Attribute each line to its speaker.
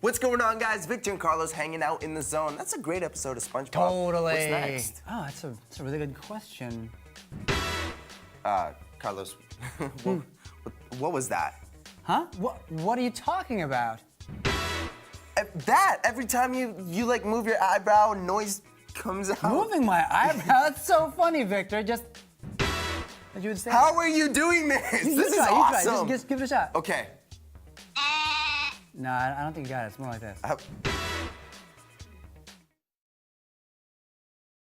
Speaker 1: What's going on, guys? Victor and Carlos hanging out in the zone. That's a great episode of SpongeBob.
Speaker 2: Totally.
Speaker 1: What's next?
Speaker 2: Oh, that's a really good question.
Speaker 1: Carlos, what was that?
Speaker 2: Huh? What are you talking about?
Speaker 1: That! Every time you like move your eyebrow, noise comes out.
Speaker 2: Moving my eyebrow? That's so funny, Victor. Just as you would say.
Speaker 1: How are you doing this?
Speaker 2: You
Speaker 1: This is
Speaker 2: try,
Speaker 1: awesome.
Speaker 2: Just give it a shot.
Speaker 1: Okay.
Speaker 2: No, I don't think you got it. It's more like this.